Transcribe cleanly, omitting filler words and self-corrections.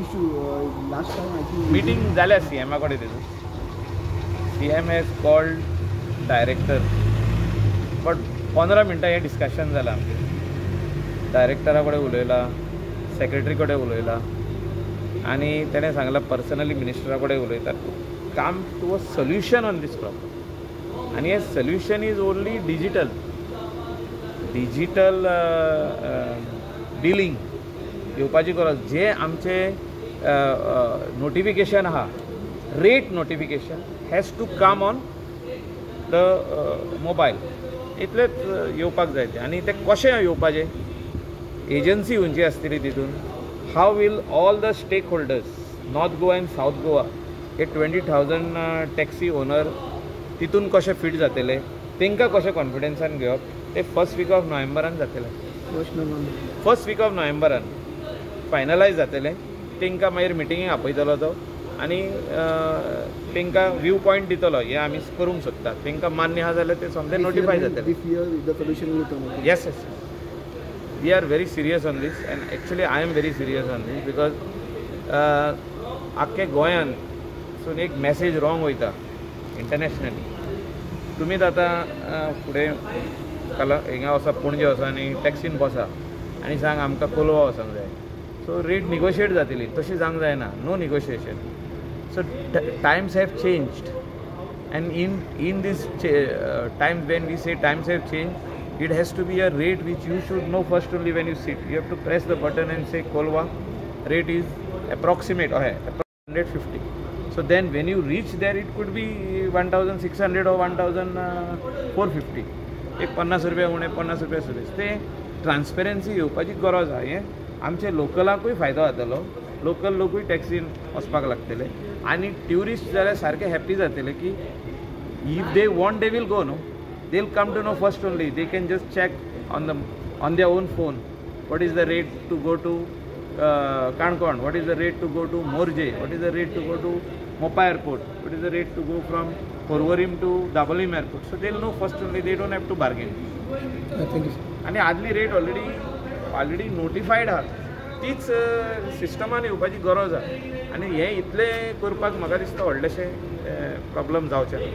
issue. Last time I think meeting झाल्या CM कडे तेजो. CM has called director. But 15 मिनटां हे डिस्कशन जालां आमचें. डायरेक्टरा कडेन उलयला, सेक्रेटरी कडेन उलयला आनी तेणें सांगलां पर्सनली मिनिस्टरा कडेन उलयता to come to a solution on these problem. आनी हे solution is only digital billing येवपाची गरज. जे आमचे नोटिफिकेशन आहा, rate notification has to come on the mobile. इतलेंच येवपाक जाय तें. आनी तें कशें येवपाचें, एजन्सी खंयची आसतली तितून, how will all the stakeholders, north Goa and south Goa, हे 20,000 टॅक्सी ओनर तितून कशें फिट जातले, तांकां कशें कॉन्फिडन्सान घेवप, ते फर्स्ट वीक ऑफ नोव्हेंबरान जातलें. फर्स्ट वीक ऑफ नोव्हेंबरान फायनलायज जातलें. तांकां मागीर मिटिंगेक आपयतलो तो आनी तांकां व्यू पॉयंट दितलो, हें आमी करूंक सोदतात. तांकां मान्य आहा जाल्यार ते समथे नोटिफाय जातले. Yes yes, we are very serious on this and actually I am very serious on this because आख्खे गोंयांतसून एक मॅसेज रॉंग वयता इंटरनॅशनली. तुमीच आतां फुडें हिंगा वसा, पणजे वसा आनी टॅक्सीन बसा आनी सांग आमकां कोलवा वचूंक जाय. सो रेट निगोशिएट जातली, तशी जावंक जायना. No negotiation. So times have changed and in these times when we say times have changed, it has to be a rate which you should know first only when you sit. You have to press the button and say Kolwa rate is approximate or 150. So then when you reach there it could be 1,600 or 1,450. एक 50 रुपया उणे 50 रुपया सुबेज. ते transparency येवपाची गरज आहा. हें आमचे लोकलाकूय फायदो जातलो, लोकल लोकूय टॅक्सीन वचपाक लागतले आनी ट्युरिस्ट जाल्यार सारके हॅप्पी जातले की if they want they will go. No, they'll come to know first only. They can just check on their own phone what is the rate to go to Kankon, what is the rate to go to Morje, what is the rate to go to Mopa airport, what is the rate to go from Porvorim to Dabolim airport. So they'll know first only, they don't have to bargain. Thank you. आणि आदली rate already नोटिफायड आहा. तीच सिस्टमान येवपाची गरज आहा. आनी हें इतलें करपाक म्हाका दिसता व्हडलेशें प्रॉब्लम जावचें ना.